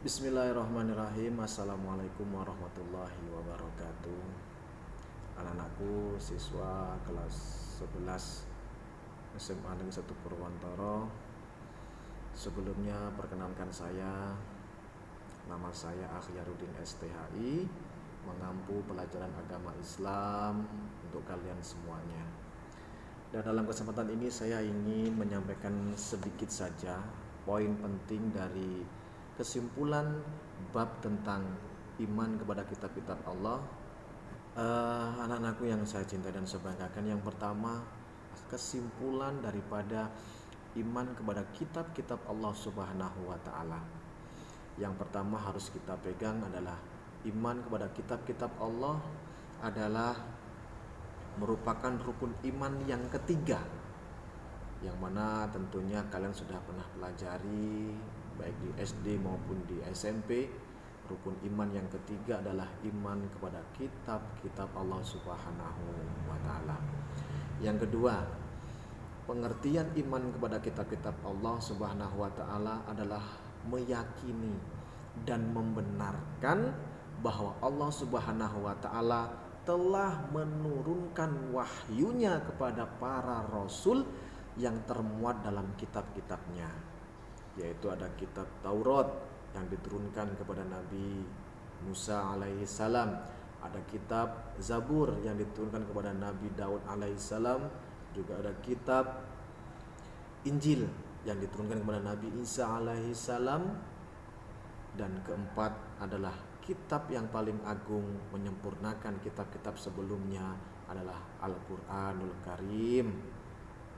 Bismillahirrahmanirrahim. Assalamualaikum warahmatullahi wabarakatuh. Anak-anakku siswa kelas 11 SMA Negeri 1 Purwantoro. Sebelumnya perkenalkan saya, nama saya Akhyarudin STHI, mengampu pelajaran agama Islam untuk kalian semuanya. Dan dalam kesempatan ini saya ingin menyampaikan sedikit saja poin penting dari kesimpulan bab tentang iman kepada kitab-kitab Allah. Anak-anakku yang saya cintai dan saya banggakan, yang pertama, kesimpulan daripada iman kepada kitab-kitab Allah Subhanahu wa Ta'ala. Yang pertama harus kita pegang adalah iman kepada kitab-kitab Allah adalah merupakan rukun iman yang ketiga, yang mana tentunya kalian sudah pernah pelajari baik di SD maupun di SMP. Rukun iman yang ketiga adalah iman kepada kitab-kitab Allah Subhanahu wa Ta'ala. Yang kedua, pengertian iman kepada kitab-kitab Allah Subhanahu wa Ta'ala adalah meyakini dan membenarkan bahwa Allah Subhanahu wa Ta'ala telah menurunkan wahyunya kepada para rasul yang termuat dalam kitab-kitabnya, yaitu ada kitab Taurat yang diturunkan kepada Nabi Musa alaihissalam, ada kitab Zabur yang diturunkan kepada Nabi Daud alaihissalam, juga ada kitab Injil yang diturunkan kepada Nabi Isa alaihissalam, dan keempat adalah kitab yang paling agung menyempurnakan kitab-kitab sebelumnya adalah Al-Quranul Karim,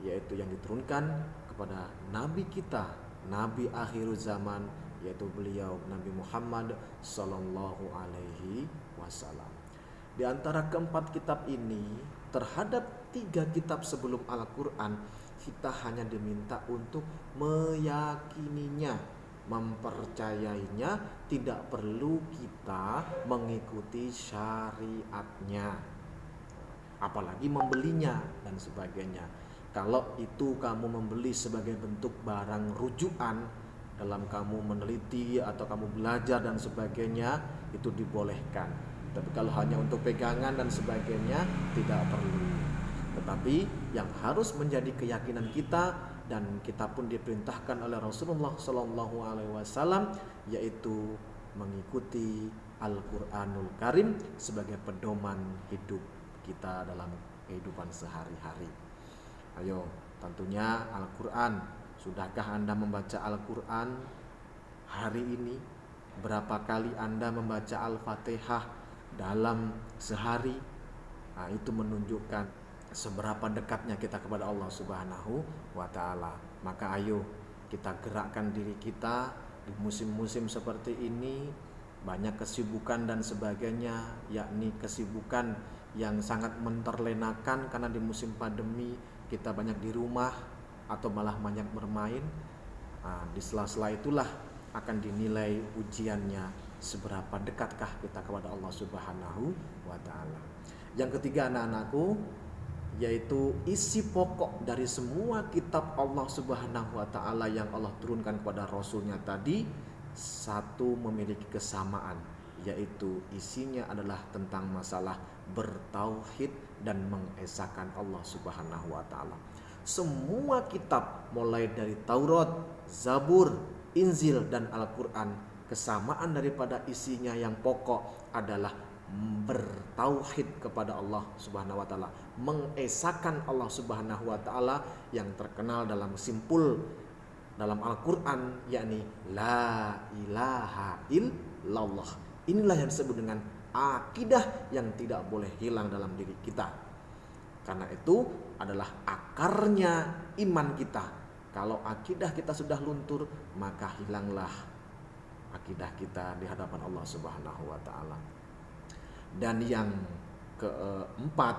yaitu yang diturunkan kepada Nabi kita, Nabi akhir zaman, yaitu beliau Nabi Muhammad Sallallahu Alaihi Wasallam. Di antara keempat kitab ini, terhadap 3 kitab sebelum Al-Quran, kita hanya diminta untuk meyakininya, mempercayainya, tidak perlu kita mengikuti syariatnya, apalagi membelinya dan sebagainya. Kalau itu kamu membeli sebagai bentuk barang rujukan dalam kamu meneliti atau kamu belajar dan sebagainya, itu dibolehkan. Tapi kalau hanya untuk pegangan dan sebagainya, tidak perlu. Tetapi yang harus menjadi keyakinan kita, dan kita pun diperintahkan oleh Rasulullah Sallallahu Alaihi Wasallam, yaitu mengikuti Al-Quranul Karim sebagai pedoman hidup kita dalam kehidupan sehari-hari. Ayo, tentunya Al-Quran. Sudahkah Anda membaca Al-Quran hari ini? Berapa kali Anda membaca Al-Fatihah dalam sehari? Nah, itu menunjukkan seberapa dekatnya kita kepada Allah Subhanahu wa Ta'ala. Maka ayo kita gerakkan diri kita di musim-musim seperti ini. Banyak kesibukan dan sebagainya, yakni kesibukan yang sangat menterlenakan karena di musim pandemi kita banyak di rumah atau malah banyak bermain. Nah, di sela-sela itulah akan dinilai ujiannya, seberapa dekatkah kita kepada Allah Subhanahu wa Ta'ala. Yang ketiga, anak-anakku, yaitu isi pokok dari semua kitab Allah Subhanahu wa Ta'ala yang Allah turunkan kepada Rasulnya tadi, satu memiliki kesamaan, yaitu isinya adalah tentang masalah bertauhid dan mengesahkan Allah Subhanahu wa Ta'ala. Semua kitab mulai dari Taurat, Zabur, Injil dan Al-Quran, kesamaan daripada isinya yang pokok adalah bertauhid kepada Allah Subhanahu wa Ta'ala, mengesahkan Allah Subhanahu wa Ta'ala, yang terkenal dalam simpul dalam Al-Quran, yakni la ilaha illallah. Inilah yang disebut dengan akidah yang tidak boleh hilang dalam diri kita, karena itu adalah akarnya iman kita. Kalau akidah kita sudah luntur, maka hilanglah akidah kita di hadapan Allah Subhanahu wa Ta'ala. Dan yang keempat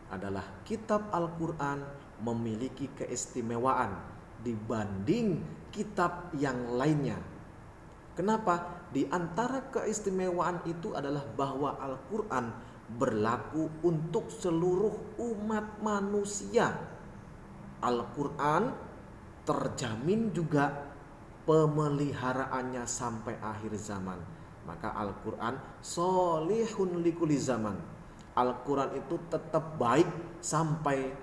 adalah kitab Al-Quran memiliki keistimewaan dibanding kitab yang lainnya. Kenapa? Di antara keistimewaan itu adalah bahwa Al-Quran berlaku untuk seluruh umat manusia. Al-Quran terjamin juga pemeliharaannya sampai akhir zaman. Maka Al-Quran solihun likuli zaman. Al-Quran itu tetap baik sampai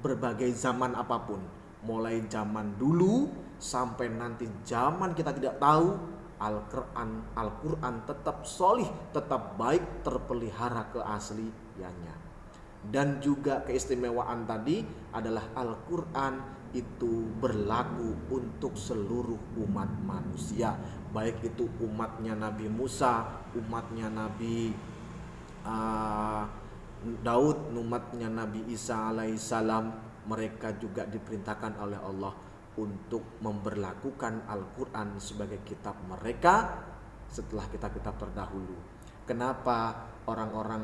berbagai zaman apapun. Mulai zaman dulu sampai nanti zaman kita tidak tahu, Al-Quran tetap solih, tetap baik, terpelihara keasliannya. Dan juga keistimewaan tadi adalah Al-Quran itu berlaku untuk seluruh umat manusia, baik itu umatnya Nabi Musa, umatnya Nabi Daud, umatnya Nabi Isa alaihissalam. Mereka juga diperintahkan oleh Allah untuk memberlakukan Al-Quran sebagai kitab mereka setelah kitab-kitab terdahulu. Kenapa orang-orang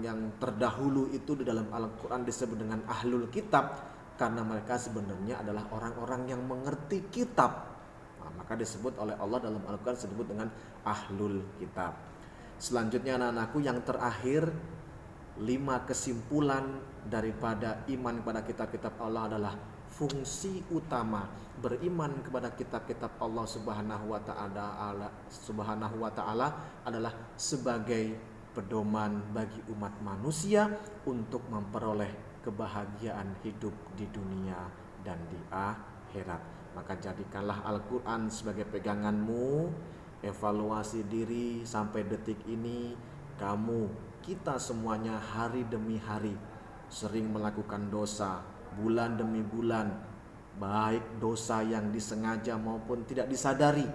yang terdahulu itu di dalam Al-Quran disebut dengan ahlul kitab? Karena mereka sebenarnya adalah orang-orang yang mengerti kitab. Maka disebut oleh Allah dalam Al-Quran disebut dengan ahlul kitab. Selanjutnya anak-anakku, yang terakhir, 5 kesimpulan daripada iman kepada kitab-kitab Allah adalah fungsi utama beriman kepada kitab-kitab Allah Subhanahu wa taala adalah sebagai pedoman bagi umat manusia untuk memperoleh kebahagiaan hidup di dunia dan di akhirat. Maka jadikanlah Al-Quran sebagai peganganmu, evaluasi diri sampai detik ini. Kita semuanya hari demi hari sering melakukan dosa, bulan demi bulan, baik dosa yang disengaja maupun tidak disadari.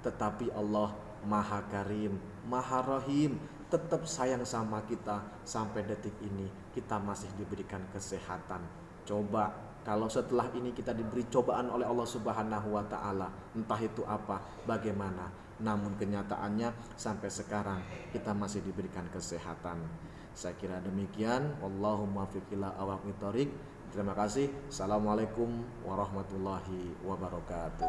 Tetapi Allah Maha Karim, Maha Rahim, tetap sayang sama kita. Sampai detik ini kita masih diberikan kesehatan. Coba kalau setelah ini kita diberi cobaan oleh Allah Subhanahu wa taala, entah itu apa, bagaimana, namun kenyataannya sampai sekarang kita masih diberikan kesehatan. Saya kira demikian. Wallahumma fiqila awaqit thoriq. Terima kasih. Assalamualaikum warahmatullahi wabarakatuh.